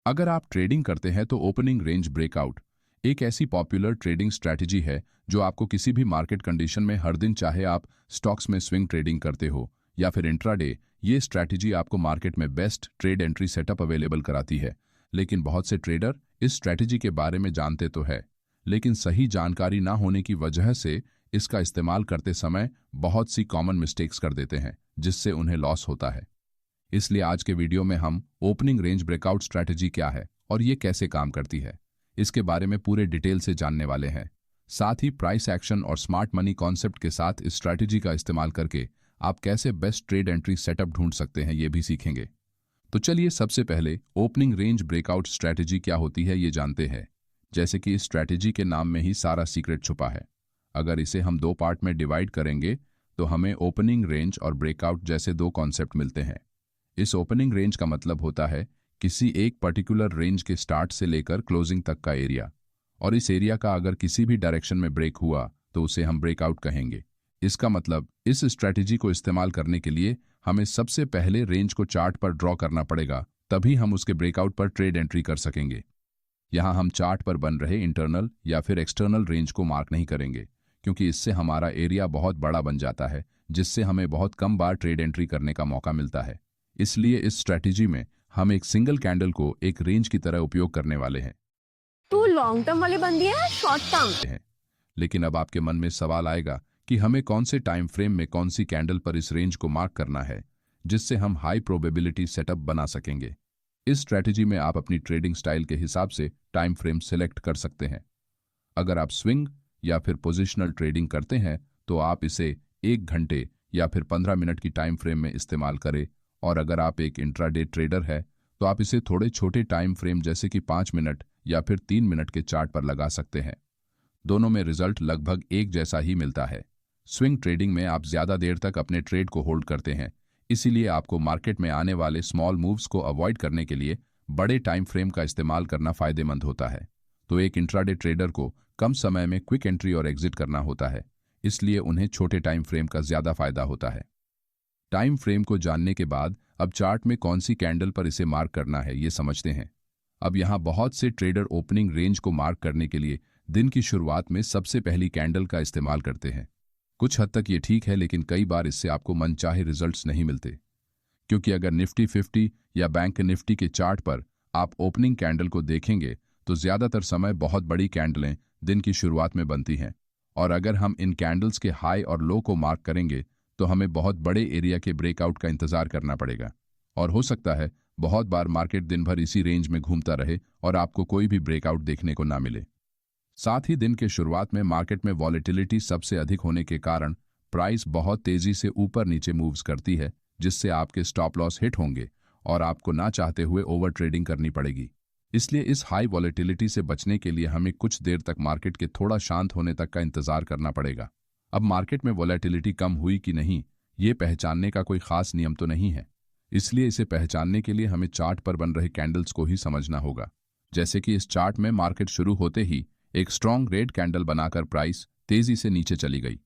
अगर आप ट्रेडिंग करते हैं तो ओपनिंग रेंज ब्रेकआउट एक ऐसी पॉपुलर ट्रेडिंग स्ट्रैटेजी है जो आपको किसी भी मार्केट कंडीशन में हर दिन, चाहे आप स्टॉक्स में स्विंग ट्रेडिंग करते हो या फिर इंट्राडे, ये स्ट्रैटेजी आपको मार्केट में best trade entry setup available कराती है। लेकिन बहुत से ट्रेडर इस स्ट्रैटेजी के बारे में जानते तो है, लेकिन सही जानकारी ना होने की वजह से इसका इस्तेमाल करते समय बहुत सी कॉमन मिस्टेक्स कर देते हैं, जिससे उन्हें लॉस होता है। इसलिए आज के वीडियो में हम ओपनिंग रेंज ब्रेकआउट स्ट्रैटेजी क्या है और ये कैसे काम करती है, इसके बारे में पूरे डिटेल से जानने वाले हैं। साथ ही प्राइस एक्शन और स्मार्ट मनी कॉन्सेप्ट के साथ इस स्ट्रैटेजी का इस्तेमाल करके आप कैसे बेस्ट ट्रेड एंट्री सेटअप ढूंढ सकते हैं, ये भी सीखेंगे। तो चलिए सबसे पहले ओपनिंग रेंज ब्रेकआउट स्ट्रैटेजी क्या होती है ये जानते हैं। जैसे कि इस स्ट्रैटेजी के नाम में ही सारा सीक्रेट छुपा है। अगर इसे हम दो पार्ट में डिवाइड करेंगे तो हमें ओपनिंग रेंज और ब्रेकआउट जैसे दो कॉन्सेप्ट मिलते हैं। इस ओपनिंग रेंज का मतलब होता है किसी एक पर्टिकुलर रेंज के स्टार्ट से लेकर क्लोजिंग तक का एरिया, और इस एरिया का अगर किसी भी डायरेक्शन में ब्रेक हुआ तो उसे हम ब्रेकआउट कहेंगे। इसका मतलब इस स्ट्रैटेजी को इस्तेमाल करने के लिए हमें सबसे पहले रेंज को चार्ट पर ड्रॉ करना पड़ेगा, तभी हम उसके ब्रेकआउट पर ट्रेड एंट्री कर सकेंगे। यहाँ हम चार्ट पर बन रहे इंटरनल या फिर एक्सटर्नल रेंज को मार्क नहीं करेंगे, क्योंकि इससे हमारा एरिया बहुत बड़ा बन जाता है, जिससे हमें बहुत कम बार ट्रेड एंट्री करने का मौका मिलता है। इसलिए इस स्ट्रैटेजी में हम एक सिंगल कैंडल को एक रेंज की तरह उपयोग करने वाले हैं। तू लॉन्ग टर्म वाले बंदी है शॉर्ट टर्म? लेकिन अब आपके मन में सवाल आएगा कि हमें कौन से टाइम फ्रेम में कौन सी कैंडल पर इस रेंज को मार्क करना है, जिससे हम हाई प्रोबेबिलिटी सेटअप बना सकेंगे। इस स्ट्रैटेजी में आप अपनी ट्रेडिंग स्टाइल के हिसाब से टाइम फ्रेम सिलेक्ट कर सकते हैं। अगर आप स्विंग या फिर पोजिशनल ट्रेडिंग करते हैं तो आप इसे 1 घंटे या फिर 15 मिनट की टाइम फ्रेम में इस्तेमाल करें, और अगर आप एक इंट्राडे ट्रेडर है तो आप इसे थोड़े छोटे टाइम फ्रेम जैसे कि 5 मिनट या फिर 3 मिनट के चार्ट पर लगा सकते हैं। दोनों में रिजल्ट लगभग एक जैसा ही मिलता है। स्विंग ट्रेडिंग में आप ज्यादा देर तक अपने ट्रेड को होल्ड करते हैं, इसीलिए आपको मार्केट में आने वाले स्मॉल मूव्स को अवॉइड करने के लिए बड़े टाइम फ्रेम का इस्तेमाल करना फायदेमंद होता है। तो एक इंट्राडे ट्रेडर को कम समय में क्विक एंट्री और एग्जिट करना होता है, इसलिए उन्हें छोटे टाइम फ्रेम का ज्यादा फायदा होता है। टाइम फ्रेम को जानने के बाद अब चार्ट में कौन सी कैंडल पर इसे मार्क करना है ये समझते हैं। अब यहाँ बहुत से ट्रेडर ओपनिंग रेंज को मार्क करने के लिए दिन की शुरुआत में सबसे पहली कैंडल का इस्तेमाल करते हैं। कुछ हद तक ये ठीक है, लेकिन कई बार इससे आपको मनचाहे रिजल्ट्स नहीं मिलते, क्योंकि अगर निफ्टी 50 या बैंक निफ्टी के चार्ट पर आप ओपनिंग कैंडल को देखेंगे तो ज्यादातर समय बहुत बड़ी कैंडलें दिन की शुरुआत में बनती हैं, और अगर हम इन कैंडल्स के हाई और लो को मार्क करेंगे तो हमें बहुत बड़े एरिया के ब्रेकआउट का इंतजार करना पड़ेगा, और हो सकता है बहुत बार मार्केट दिन भर इसी रेंज में घूमता रहे और आपको कोई भी ब्रेकआउट देखने को ना मिले। साथ ही दिन के शुरुआत में मार्केट में वॉलेटिलिटी सबसे अधिक होने के कारण प्राइस बहुत तेजी से ऊपर नीचे मूव्स करती है, जिससे आपके स्टॉप लॉस हिट होंगे और आपको ना चाहते हुए ओवर ट्रेडिंग करनी पड़ेगी। इसलिए इस हाई वॉलेटिलिटी से बचने के लिए हमें कुछ देर तक मार्केट के थोड़ा शांत होने तक का इंतजार करना पड़ेगा। अब मार्केट में वॉलेटिलिटी कम हुई कि नहीं, ये पहचानने का कोई खास नियम तो नहीं है, इसलिए इसे पहचानने के लिए हमें चार्ट पर बन रहे कैंडल्स को ही समझना होगा। जैसे कि इस चार्ट में मार्केट शुरू होते ही एक स्ट्रॉन्ग रेड कैंडल बनाकर प्राइस तेजी से नीचे चली गई।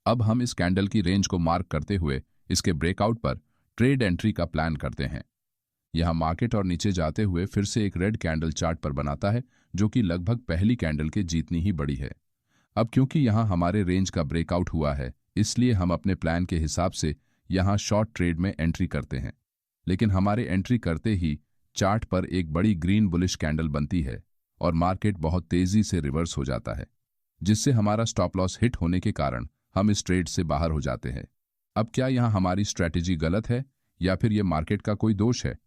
अब हम इस कैंडल की रेंज को मार्क करते हुए इसके ब्रेकआउट पर ट्रेड एंट्री का प्लान करते हैं। यहां मार्केट और नीचे जाते हुए फिर से एक रेड कैंडल चार्ट पर बनाता है, जो कि लगभग पहली कैंडल के जितनी ही बड़ी है। अब क्योंकि यहां हमारे रेंज का ब्रेकआउट हुआ है, इसलिए हम अपने प्लान के हिसाब से यहां शॉर्ट ट्रेड में एंट्री करते हैं। लेकिन हमारे एंट्री करते ही चार्ट पर एक बड़ी ग्रीन बुलिश कैंडल बनती है और मार्केट बहुत तेजी से रिवर्स हो जाता है, जिससे हमारा स्टॉप लॉस हिट होने के कारण हम इस ट्रेड से बाहर हो जाते हैं। अब क्या यहाँ हमारी स्ट्रैटेजी गलत है या फिर ये मार्केट का कोई दोष है?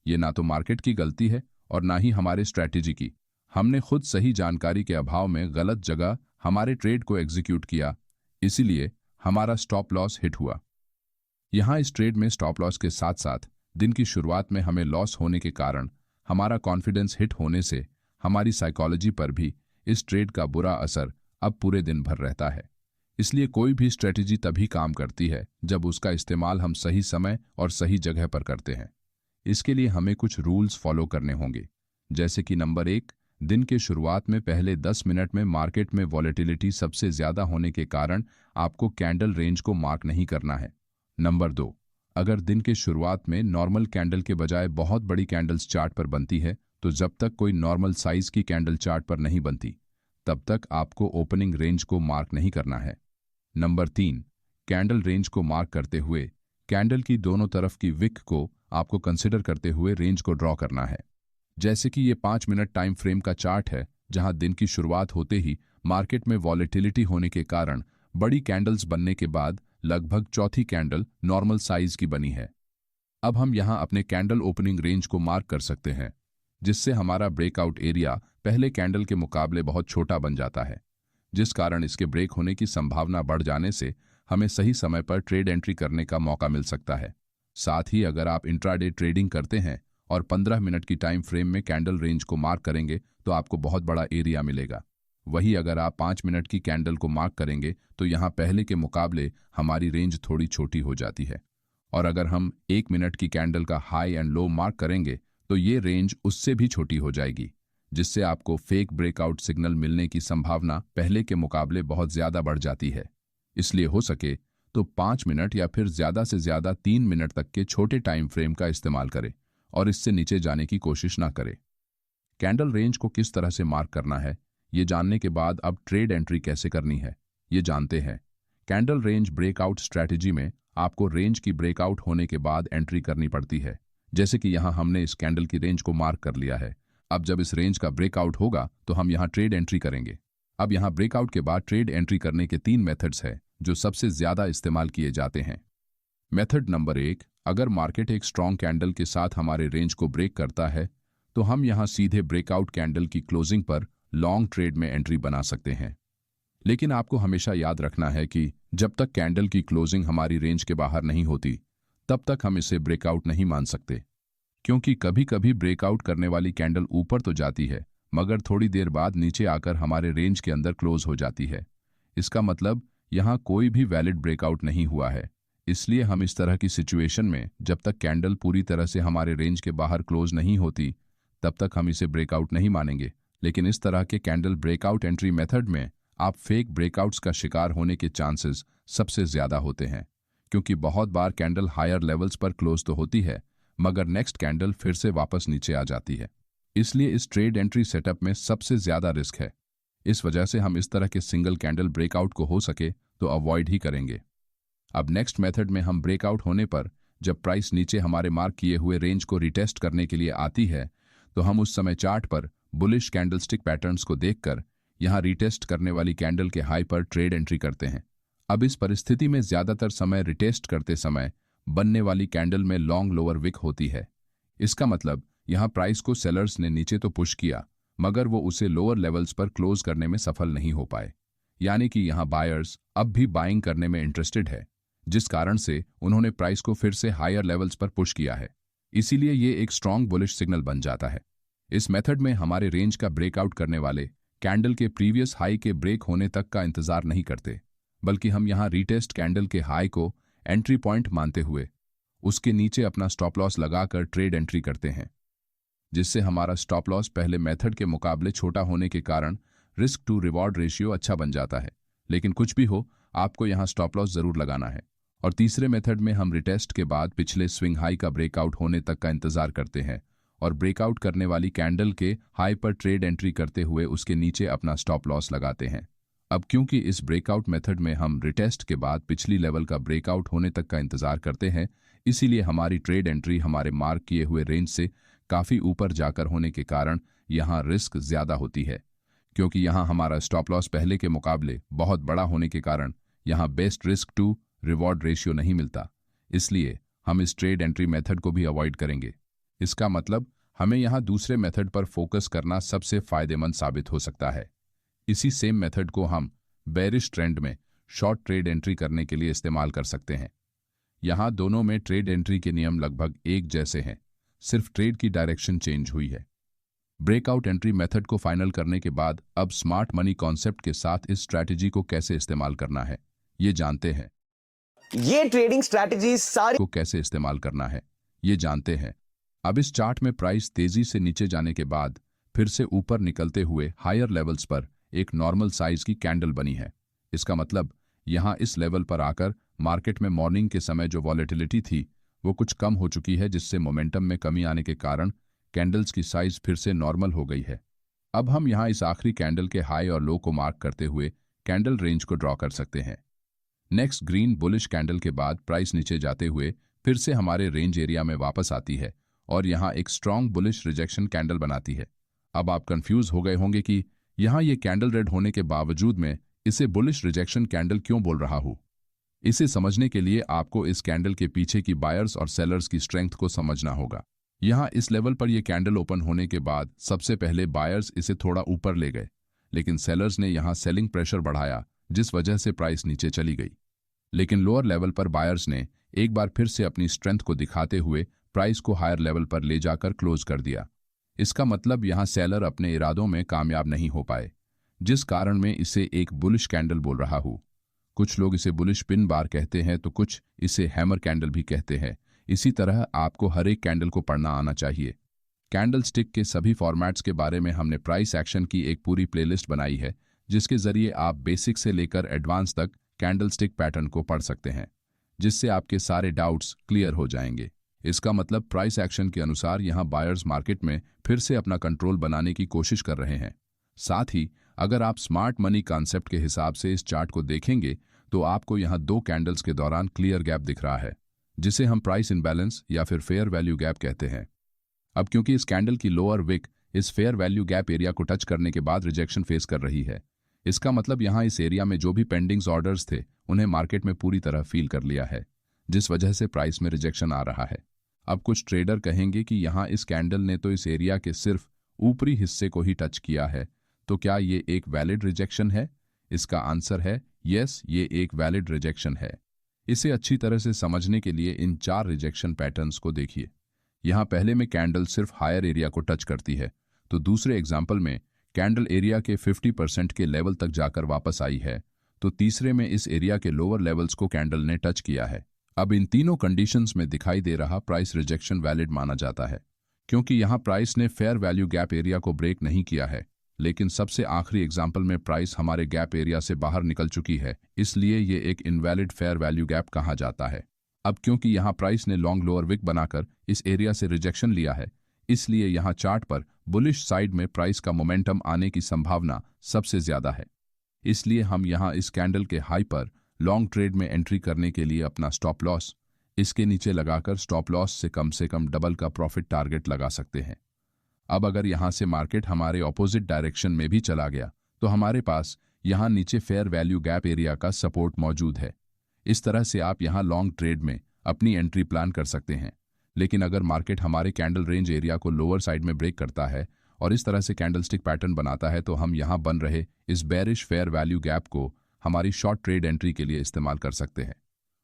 ये ना तो मार्केट की गलती है और ना ही हमारे स्ट्रैटेजी की। हमने खुद सही जानकारी के अभाव में गलत जगह हमारे ट्रेड को एग्जीक्यूट किया, इसीलिए हमारा स्टॉप लॉस हिट हुआ। यहाँ इस ट्रेड में स्टॉप लॉस के साथ साथ दिन की शुरुआत में हमें लॉस होने के कारण हमारा कॉन्फिडेंस हिट होने से हमारी साइकोलॉजी पर भी इस ट्रेड का बुरा असर अब पूरे दिन भर रहता है। इसलिए कोई भी स्ट्रेटेजी तभी काम करती है जब उसका इस्तेमाल हम सही समय और सही जगह पर करते हैं। इसके लिए हमें कुछ रूल्स फॉलो करने होंगे, जैसे कि नंबर 1, दिन के शुरुआत में पहले 10 मिनट में मार्केट में वॉलेटिलिटी सबसे ज्यादा होने के कारण आपको कैंडल रेंज को मार्क नहीं करना है। नंबर 2, अगर दिन के शुरुआत में नॉर्मल कैंडल के बजाय बहुत बड़ी कैंडल्स चार्ट पर बनती है तो जब तक कोई नॉर्मल साइज की कैंडल चार्ट पर नहीं बनती तब तक आपको ओपनिंग रेंज को मार्क नहीं करना है। नंबर 3, कैंडल रेंज को मार्क करते हुए कैंडल की दोनों तरफ की विक को आपको कंसिडर करते हुए रेंज को ड्रॉ करना है। जैसे कि ये 5 मिनट टाइम फ्रेम का चार्ट है, जहां दिन की शुरुआत होते ही मार्केट में वॉलेटिलिटी होने के कारण बड़ी कैंडल्स बनने के बाद लगभग चौथी कैंडल नॉर्मल साइज की बनी है। अब हम यहां अपने कैंडल ओपनिंग रेंज को मार्क कर सकते हैं, जिससे हमारा ब्रेकआउट एरिया पहले कैंडल के मुकाबले बहुत छोटा बन जाता है, जिस कारण इसके ब्रेक होने की संभावना बढ़ जाने से हमें सही समय पर ट्रेड एंट्री करने का मौका मिल सकता है। साथ ही अगर आप इंट्राडे ट्रेडिंग करते हैं और 15 मिनट की टाइम फ्रेम में कैंडल रेंज को मार्क करेंगे तो आपको बहुत बड़ा एरिया मिलेगा। वही अगर आप 5 मिनट की कैंडल को मार्क करेंगे तो यहाँ पहले के मुकाबले हमारी रेंज थोड़ी छोटी हो जाती है, और अगर हम 1 मिनट की कैंडल का हाई एंड लो मार्क करेंगे तो ये रेंज उससे भी छोटी हो जाएगी, जिससे आपको फेक ब्रेकआउट सिग्नल मिलने की संभावना पहले के मुकाबले बहुत ज़्यादा बढ़ जाती है। इसलिए हो सके तो 5 मिनट या फिर ज़्यादा से ज़्यादा 3 मिनट तक के छोटे टाइम फ्रेम का इस्तेमाल करें और इससे नीचे जाने की कोशिश ना करें। कैंडल रेंज को किस तरह से मार्क करना है, ये जानने के बाद अब ट्रेड एंट्री कैसे करनी है, ये जानते हैं। कैंडल रेंज ब्रेकआउट स्ट्रैटेजी में आपको रेंज की ब्रेकआउट होने के बाद एंट्री करनी पड़ती है। जैसे कि यहाँ हमने इस कैंडल की रेंज को मार्क कर लिया है। अब जब इस रेंज का ब्रेकआउट होगा तो हम यहाँ ट्रेड एंट्री करेंगे। अब यहाँ ब्रेकआउट के बाद ट्रेड एंट्री करने के 3 मेथड्स हैं जो सबसे ज़्यादा इस्तेमाल किए जाते हैं। मेथड नंबर 1, अगर मार्केट एक स्ट्रॉन्ग कैंडल के साथ हमारे रेंज को ब्रेक करता है तो हम यहाँ सीधे ब्रेकआउट कैंडल की क्लोजिंग पर लॉन्ग ट्रेड में एंट्री बना सकते हैं। लेकिन आपको हमेशा याद रखना है कि जब तक कैंडल की क्लोजिंग हमारी रेंज के बाहर नहीं होती तब तक हम इसे ब्रेकआउट नहीं मान सकते, क्योंकि कभी कभी ब्रेकआउट करने वाली कैंडल ऊपर तो जाती है मगर थोड़ी देर बाद नीचे आकर हमारे रेंज के अंदर क्लोज हो जाती है। इसका मतलब यहाँ कोई भी वैलिड ब्रेकआउट नहीं हुआ है। इसलिए हम इस तरह की सिचुएशन में जब तक कैंडल पूरी तरह से हमारे रेंज के बाहर क्लोज नहीं होती तब तक हम इसे ब्रेकआउट नहीं मानेंगे। लेकिन इस तरह के कैंडल ब्रेकआउट एंट्री मेथड में आप फेक ब्रेकआउट्स का शिकार होने के चांसेस सबसे ज़्यादा होते हैं, क्योंकि बहुत बार कैंडल हायर लेवल्स पर क्लोज तो होती है मगर नेक्स्ट कैंडल फिर से वापस नीचे आ जाती है। इसलिए इस ट्रेड एंट्री सेटअप में सबसे ज़्यादा रिस्क है। इस वजह से हम इस तरह के सिंगल कैंडल ब्रेकआउट को हो सके तो अवॉइड ही करेंगे। अब नेक्स्ट मेथड में हम ब्रेकआउट होने पर जब प्राइस नीचे हमारे मार्क किए हुए रेंज को रिटेस्ट करने के लिए आती है तो हम उस समय चार्ट पर बुलिश कैंडलस्टिक पैटर्न्स को देखकर यहां रिटेस्ट करने वाली कैंडल के हाई पर ट्रेड एंट्री करते हैं। अब इस परिस्थिति में ज़्यादातर समय रिटेस्ट करते समय बनने वाली कैंडल में लॉन्ग लोअर विक होती है। इसका मतलब यहां प्राइस को सेलर्स ने नीचे तो पुश किया मगर वो उसे लोअर लेवल्स पर क्लोज करने में सफल नहीं हो पाए, यानी कि यहां बायर्स अब भी बाइंग करने में इंटरेस्टेड है, जिस कारण से उन्होंने प्राइस को फिर से हायर लेवल्स पर पुश किया है। इसीलिए ये एक स्ट्रॉन्ग बुलिश सिग्नल बन जाता है। इस मेथड में हमारे रेंज का ब्रेकआउट करने वाले कैंडल के प्रीवियस हाई के ब्रेक होने तक का इंतजार नहीं करते, बल्कि हम यहां रीटेस्ट कैंडल के हाई को एंट्री पॉइंट मानते हुए उसके नीचे अपना स्टॉप लॉस लगाकर ट्रेड एंट्री करते हैं, जिससे हमारा स्टॉप लॉस पहले मेथड के मुकाबले छोटा होने के कारण रिस्क टू रिवॉर्ड रेशियो अच्छा बन जाता है। लेकिन कुछ भी हो, आपको यहाँ स्टॉप लॉस जरूर लगाना है। और तीसरे मेथड में हम रिटेस्ट के बाद पिछले स्विंग हाई का ब्रेकआउट होने तक का इंतजार करते हैं और ब्रेकआउट करने वाली कैंडल के हाई पर ट्रेड एंट्री करते हुए उसके नीचे अपना स्टॉप लॉस लगाते हैं। अब क्योंकि इस ब्रेकआउट मेथड में हम रिटेस्ट के बाद पिछली लेवल का ब्रेकआउट होने तक का इंतजार करते हैं, इसीलिए हमारी ट्रेड एंट्री हमारे मार्क किए हुए रेंज से काफ़ी ऊपर जाकर होने के कारण यहाँ रिस्क ज़्यादा होती है, क्योंकि यहाँ हमारा स्टॉप लॉस पहले के मुकाबले बहुत बड़ा होने के कारण यहाँ best risk to reward ratio नहीं मिलता। इसलिए हम इस ट्रेड एंट्री मेथड को भी अवॉइड करेंगे। इसका मतलब हमें यहाँ दूसरे मेथड पर फोकस करना सबसे फायदेमंद साबित हो सकता है। इसी सेम मेथड को हम बेरिश ट्रेंड में शॉर्ट ट्रेड एंट्री करने के लिए इस्तेमाल कर सकते हैं। यहाँ दोनों में ट्रेड एंट्री के नियम लगभग एक जैसे हैं, सिर्फ ट्रेड की डायरेक्शन चेंज हुई है। ब्रेकआउट एंट्री मेथड को फाइनल करने के बाद अब स्मार्ट मनी कॉन्सेप्ट के साथ इस स्ट्रैटेजी को कैसे इस्तेमाल करना है ये जानते हैं। ये ट्रेडिंग स्ट्रैटेजी सारी को कैसे इस्तेमाल करना है ये जानते हैं। अब इस चार्ट में प्राइस तेजी से नीचे जाने के बाद फिर से ऊपर निकलते हुए हायर लेवल्स पर एक नॉर्मल साइज की कैंडल बनी है। इसका मतलब यहाँ इस लेवल पर आकर मार्केट में मॉर्निंग के समय जो वॉलेटिलिटी थी वो कुछ कम हो चुकी है, जिससे मोमेंटम में कमी आने के कारण कैंडल्स की साइज फिर से नॉर्मल हो गई है। अब हम यहाँ इस आखिरी कैंडल के हाई और लो को मार्क करते हुए कैंडल रेंज को ड्रॉ कर सकते हैं। नेक्स्ट ग्रीन बुलिश कैंडल के बाद प्राइस नीचे जाते हुए फिर से हमारे रेंज एरिया में वापस आती है और यहाँ एक स्ट्रॉन्ग बुलिश रिजेक्शन कैंडल बनाती है। अब आप कंफ्यूज हो गए होंगे कि यहाँ ये कैंडल रेड होने के बावजूद मैं इसे बुलिश रिजेक्शन कैंडल क्यों बोल रहा हूँ। इसे समझने के लिए आपको इस कैंडल के पीछे की बायर्स और सेलर्स की स्ट्रेंथ को समझना होगा। यहाँ इस लेवल पर यह कैंडल ओपन होने के बाद सबसे पहले बायर्स इसे थोड़ा ऊपर ले गए, लेकिन सेलर्स ने यहाँ सेलिंग प्रेशर बढ़ाया जिस वजह से प्राइस नीचे चली गई। लेकिन लोअर लेवल पर बायर्स ने एक बार फिर से अपनी स्ट्रेंथ को दिखाते हुए प्राइस को हायर लेवल पर ले जाकर क्लोज कर दिया। इसका मतलब यहाँ सेलर अपने इरादों में कामयाब नहीं हो पाए, जिस कारण मैं इसे एक बुलिश कैंडल बोल रहा हूँ। कुछ लोग इसे बुलिश पिन बार कहते हैं तो कुछ इसे हैमर कैंडल भी कहते हैं। इसी तरह आपको हर एक कैंडल को पढ़ना आना चाहिए। कैंडल स्टिक के सभी फॉर्मेट्स के बारे में हमने प्राइस एक्शन की एक पूरी प्लेलिस्ट बनाई है, जिसके जरिए आप बेसिक से लेकर एडवांस तक कैंडल स्टिक पैटर्न को पढ़ सकते हैं, जिससे आपके सारे डाउट्स क्लियर हो जाएंगे। इसका मतलब प्राइस एक्शन के अनुसार यहाँ बायर्स मार्केट में फिर से अपना कंट्रोल बनाने की कोशिश कर रहे हैं। साथ ही अगर आप स्मार्ट मनी कॉन्सेप्ट के हिसाब से इस चार्ट को देखेंगे तो आपको यहाँ दो कैंडल्स के दौरान क्लियर गैप दिख रहा है, जिसे हम प्राइस इनबैलेंस या फिर फेयर वैल्यू गैप कहते हैं। अब क्योंकि इस कैंडल की लोअर विक इस फेयर वैल्यू गैप एरिया को टच करने के बाद रिजेक्शन फेस कर रही है, इसका मतलब यहाँ इस एरिया में जो भी पेंडिंग्स ऑर्डर्स थे उन्हें मार्केट में पूरी तरह फील कर लिया है, जिस वजह से प्राइस में रिजेक्शन आ रहा है। अब कुछ ट्रेडर कहेंगे कि यहाँ इस कैंडल ने तो इस एरिया के सिर्फ ऊपरी हिस्से को ही टच किया है, तो क्या ये एक वैलिड रिजेक्शन है? इसका आंसर है यस, ये एक वैलिड रिजेक्शन है। इसे अच्छी तरह से समझने के लिए इन 4 रिजेक्शन पैटर्न्स को देखिए। यहाँ पहले में कैंडल सिर्फ हायर एरिया को टच करती है, तो दूसरे एग्जाम्पल में कैंडल एरिया के 50% के लेवल तक जाकर वापस आई है, तो तीसरे में इस एरिया के लोअर लेवल्स को कैंडल ने टच किया है। अब इन तीनों कंडीशंस में दिखाई दे रहा प्राइस रिजेक्शन वैलिड माना जाता है, क्योंकि यहाँ प्राइस ने फेयर वैल्यू गैप एरिया को ब्रेक नहीं किया है, लेकिन सबसे आखिरी एग्जाम्पल में प्राइस हमारे गैप एरिया से बाहर निकल चुकी है, इसलिए ये एक इनवैलिड फेयर वैल्यू गैप कहा जाता है। अब क्योंकि यहाँ प्राइस ने लॉन्ग लोअर विक बनाकर इस एरिया से रिजेक्शन लिया है, इसलिए यहाँ चार्ट पर बुलिश साइड में प्राइस का मोमेंटम आने की संभावना सबसे ज्यादा है। इसलिए हम यहाँ इस कैंडल के हाई पर लॉन्ग ट्रेड में एंट्री करने के लिए अपना स्टॉप लॉस इसके नीचे लगाकर स्टॉप लॉस से कम डबल का प्रॉफिट टारगेट लगा सकते हैं। अब अगर यहाँ से मार्केट हमारे ऑपोजिट डायरेक्शन में भी चला गया तो हमारे पास यहाँ नीचे फेयर वैल्यू गैप एरिया का सपोर्ट मौजूद है। इस तरह से आप यहाँ लॉन्ग ट्रेड में अपनी एंट्री प्लान कर सकते हैं। लेकिन अगर मार्केट हमारे कैंडल रेंज एरिया को लोअर साइड में ब्रेक करता है और इस तरह से कैंडलस्टिक पैटर्न बनाता है, तो हम यहाँ बन रहे इस बेरिश फेयर वैल्यू गैप को हमारी शॉर्ट ट्रेड एंट्री के लिए इस्तेमाल कर सकते हैं।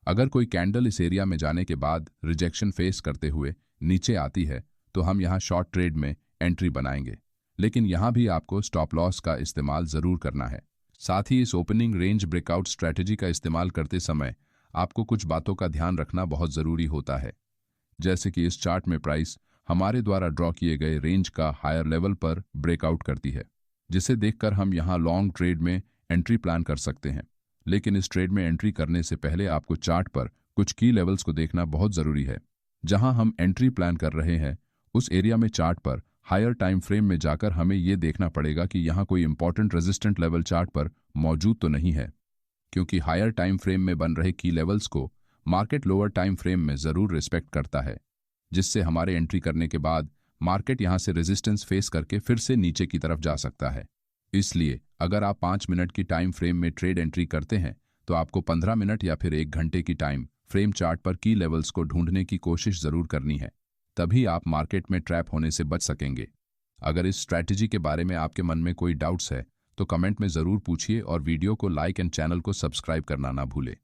अगर कोई कैंडल इस एरिया में जाने के बाद रिजेक्शन फेस करते हुए नीचे आती है तो हम यहाँ शॉर्ट ट्रेड में एंट्री बनाएंगे, लेकिन यहाँ भी आपको स्टॉप लॉस का इस्तेमाल जरूर करना है। साथ ही इस ओपनिंग रेंज ब्रेकआउट स्ट्रैटेजी का इस्तेमाल करते समय आपको कुछ बातों का ध्यान रखना बहुत जरूरी होता है, जैसे कि इस चार्ट में प्राइस हमारे द्वारा ड्रॉ किए गए रेंज का हायर लेवल पर ब्रेकआउट करती है, जिसे देखकर हम यहाँ लॉन्ग ट्रेड में एंट्री प्लान कर सकते हैं। लेकिन इस ट्रेड में एंट्री करने से पहले आपको चार्ट पर कुछ की लेवल्स को देखना बहुत जरूरी है। जहां हम एंट्री प्लान कर रहे हैं उस एरिया में चार्ट पर हायर टाइम फ्रेम में जाकर हमें यह देखना पड़ेगा कि यहाँ कोई इंपॉर्टेंट रेजिस्टेंट लेवल चार्ट पर मौजूद तो नहीं है, क्योंकि हायर टाइम फ्रेम में बन रहे की लेवल्स को मार्केट लोअर टाइम फ्रेम में जरूर रिस्पेक्ट करता है, जिससे हमारे एंट्री करने के बाद मार्केट यहां से रेजिस्टेंस फेस करके फिर से नीचे की तरफ जा सकता है। इसलिए अगर आप 5 मिनट की टाइम फ्रेम में ट्रेड एंट्री करते हैं तो आपको 15 मिनट या फिर 1 घंटे की टाइम फ्रेम चार्ट पर की लेवल्स को ढूंढने की कोशिश जरूर करनी है, तभी आप मार्केट में ट्रैप होने से बच सकेंगे। अगर इस स्ट्रैटेजी के बारे में आपके मन में कोई डाउट्स है तो कमेंट में जरूर पूछिए और वीडियो को लाइक एंड चैनल को सब्सक्राइब करना ना भूलें।